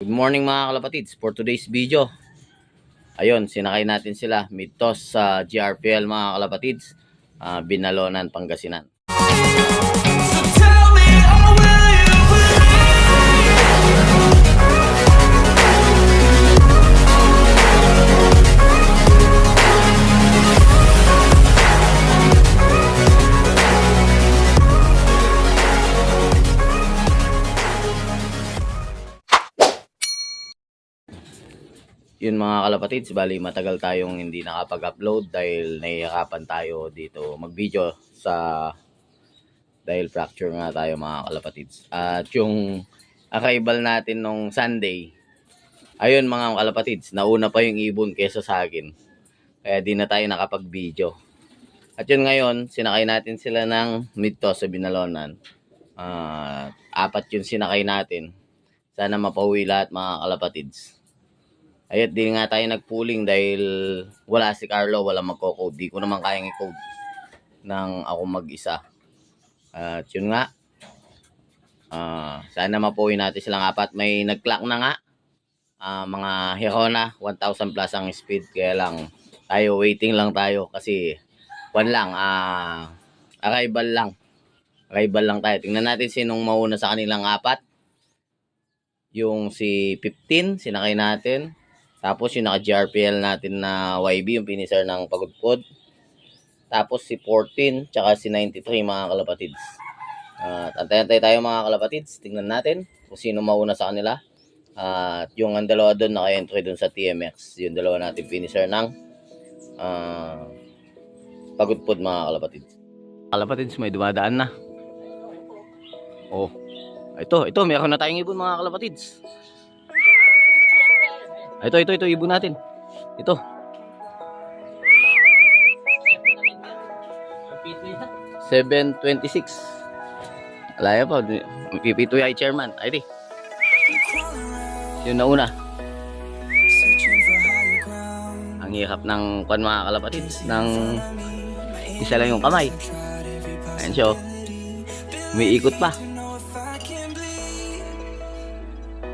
Good morning mga kalapatids. For today's video, ayun, sinakay natin sila Mitos sa GRPL mga kalapatids, Binalonan, Pangasinan. Yun mga kalapatids, bali matagal tayong hindi nakapag-upload dahil nahihirapan tayo dito mag-video dahil fracture nga tayo mga kalapatids. At yung arrival natin nung Sunday, ayun mga kalapatids, nauna pa yung ibon kesa sa akin. Kaya di na tayo nakapag-video. At yun ngayon, sinakay natin sila ng Mitos sa Binalonan. Apat yung sinakay natin. Sana mapauwi lahat mga kalapatids. Ayat din nga tayo nagpooling dahil wala si Carlo, wala magko-code. Di ko naman kayang i-code ng ako mag-isa. At yun nga, sana mapauwi natin silang apat. May nag-clock na nga, mga Hirona, 1,000 plus ang speed. Kaya lang, tayo waiting lang tayo kasi arrival lang tayo. Tingnan natin sinong mauna sa kanilang apat. Yung si 15, sinakay natin. Tapos yung naka-GRPL natin na YB, yung finisher ng Pagudpod. Tapos si 14, tsaka si 93 mga kalapatids. Antay-antay tayo mga kalapatids. Tingnan natin kung sino mauna sa kanila. At yung ang dalawa doon naka-entry doon sa TMX. Yung dalawa natin finisher ng Pagudpod mga kalapatids. Kalapatids, may dumadaan na. Oh, ito, meron na tayong ibon mga kalapatids. Ito, ibon natin. Ito. 726. Alaya pa. Pipito yung chairman. Ay, di. Yung nauna. Ang hirap ng mga kalapatids. Ng isa lang yung kamay. Ayan siya. Umiikot pa.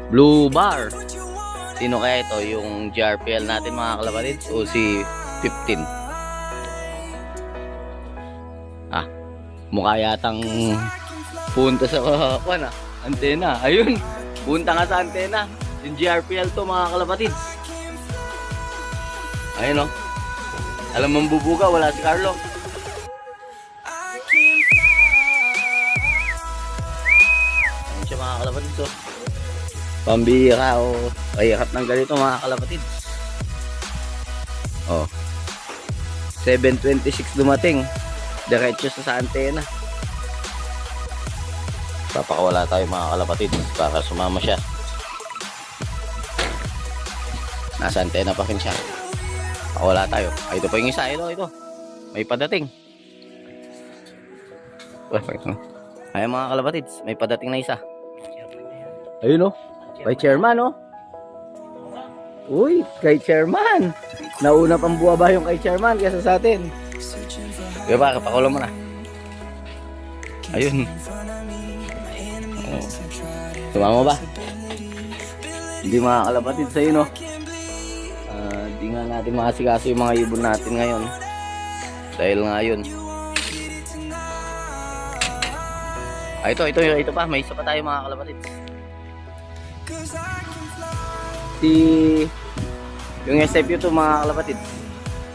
Blue bar. Sino kaya ito? Yung GRPL natin mga kalapatids o si 15? Mukha yatang punta sa antena. Ayun, punta nga sa antena. Yung GRPL to mga kalapatids. Ayun o. Alam mong bubuga, wala si Carlo. Ayun siya mga kalapatids o. Pambira o hirap ng ganito mga kalapatids. 726 dumating. Diretso sa antena. Papakawala tayo mga kalapatids para sumama siya. Nasa antena pa rin siya. Pakawala tayo. Ito pa yung isa. Ito. May padating. Ayun mga kalapatids. May padating na isa. Ayun o. Kay chairman o. Uy, kay chairman. Nauna pang buwaba yung kay chairman kaysa sa atin. Kaya ba, kapakulo mo na. Ayun. Sumama ba? Hindi mga kalapatid sa'yo no. Hindi nga natin makasikaso yung mga ibon natin ngayon. Dahil nga yun. Ito pa. May isa pa tayo mga kalapatid. Yung SFU to mga kalapatid.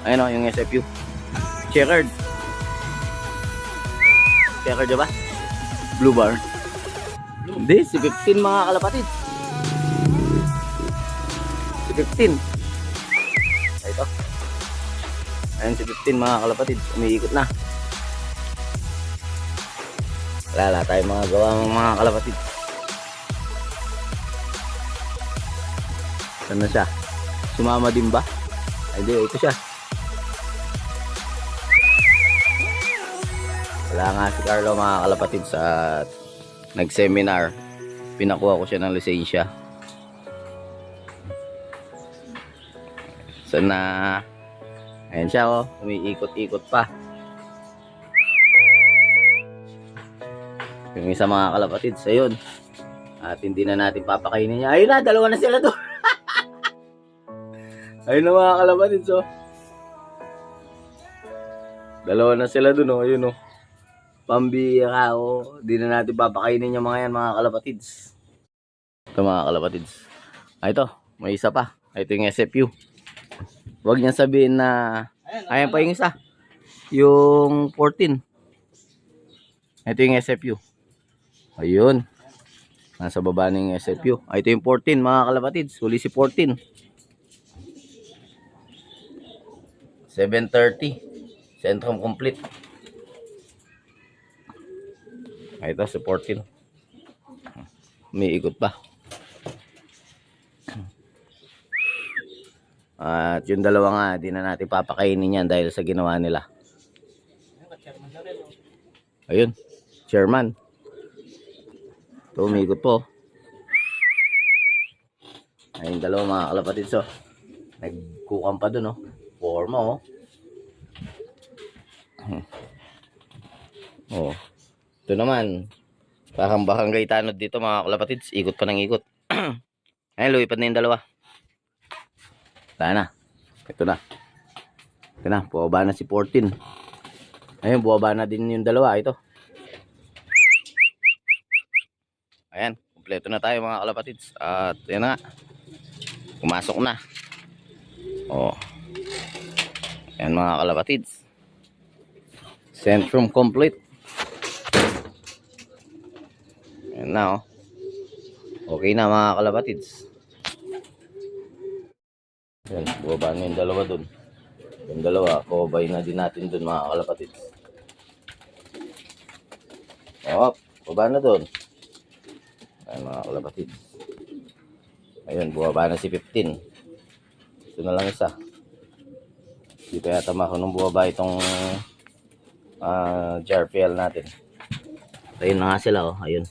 Ayun o, yung SFU. Checkered diba? Blue bar. Hindi, si 15 mga kalapatid. Si 15. Ito. Ayun si 15 mga kalapatid. Umiikot na. Wala tayo mga gawa mga kalapatid. Saan na siya? Sumama din ba? Ay, di, ito siya. Wala nga si Carlo mga kalapatid sa nag-seminar. Pinakuha ko siya ng lisensya. Sana ayan siya oh, umiikot-ikot pa. Yung isa mga kalapatid, ayun. At hindi na natin papakainin niya. Ayun na, dalawa na sila doon. Ayun na mga kalapatids, oh. Dalawa na sila doon, oh. Ayun, oh. Pambira, oh. Hindi na natin papakainin yung mga yan, mga kalapatids. Ito mga kalapatids. Ito, may isa pa. Ito yung SFU. Huwag niya sabihin na... Ayan pa yung isa. Yung 14. Ito yung SFU. Ayun. Nasa baba na yung SFU. Ito yung 14 mga kalapatids. Huli si 14. 7:30. Centrum complete. Ito si 14. May ikot pa. At yung dalawa nga, di na natin papakainin yan dahil sa ginawa nila. Ayun, chairman. Ito, umikot po. Ayun, dalawa mga kalapatids, oh. Nagkukam pa dun, oh. Forma, oh. Oh. Ito naman. Parang barangay tanod dito, mga kalapatids. Ikot pa ng ikot. Ayun, lumipad na yung dalawa. Wala na. Ito na. Ito na, buwaba na si 14. Ayun, buwaba na din yung dalawa. Ito. Ayan, kumpleto na tayo mga kalapatids. At yan na nga. Pumasok na. Oh. Ayan mga kalapatids. Centrum complete. Ayan na, oh. Okay na mga kalapatids. Ayan, buwaba na yung dalawa dun. Yung dalawa, kubay na din natin dun mga kalapatids. Oh, buwaba na dun. Ayan mga kalapatids. Ayun, buwaba na si 15. Ito na lang isa. Hindi pa yata marunong buwaba itong JRPL natin. Ayun na nga sila, oh. Ayun.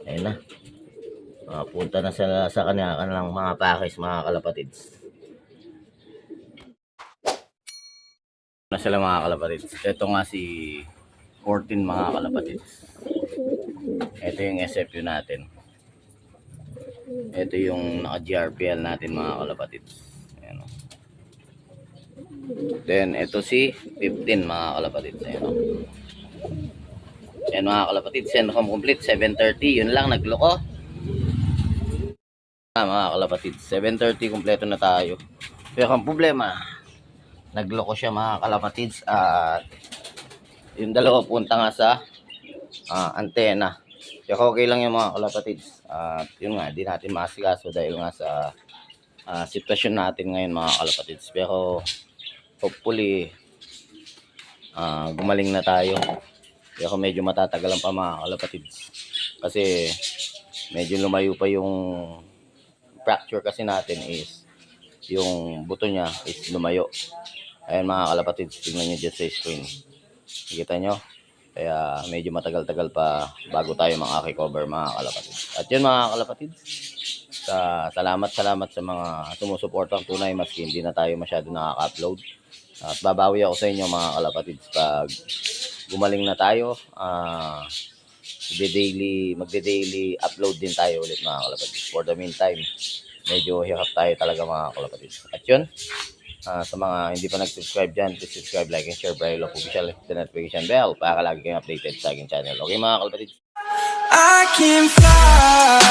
Ayun na. Punta na sa kanilang mga pakis, mga kalapatids. Na sila mga kalapatids. Ito nga si 14 mga kalapatids. Ito yung SFU natin. Ito yung naka-GRPL natin mga kalapatids. Ayan, oh. Then ito si 15 mga kalapatids. Ayan, oh. Ayan mga kalapatids. Centrum complete 7:30. Yun lang, nagloko. Mga kalapatids, 7:30 kumpleto na tayo. Pero ang problema, nagloko siya mga kalapatids at yung dalawa punta nga sa antena. Pero okay lang yung mga kalapatids. At yun nga, di natin maasikaso dahil nga sa sitwasyon natin ngayon mga kalapatids. Pero hopefully gumaling na tayo. Pero medyo matatagalan pa mga kalapatids. Kasi medyo lumayo pa yung fracture kasi natin is yung buto niya is lumayo. Ayan mga kalapatids, tingnan nyo dyan sa screen. Nakikita nyo? Kaya medyo matagal-tagal pa bago tayo maka-recover mga kalapatids. At yun mga kalapatids, salamat sa mga sumusuportang tunay maski hindi na tayo masyado nakaka-upload. At babawi ako sa inyo mga kalapatids pag gumaling na tayo. Magde-daily upload din tayo ulit mga kalapatids. For the meantime, medyo hirap tayo talaga mga kalapatids. At yun, sa mga hindi pa nag-subscribe dyan, please subscribe, like, and share. Braille of official, hit the notification bell para lagi kayong updated sa aking channel. Okay mga kalapatids? I can fly.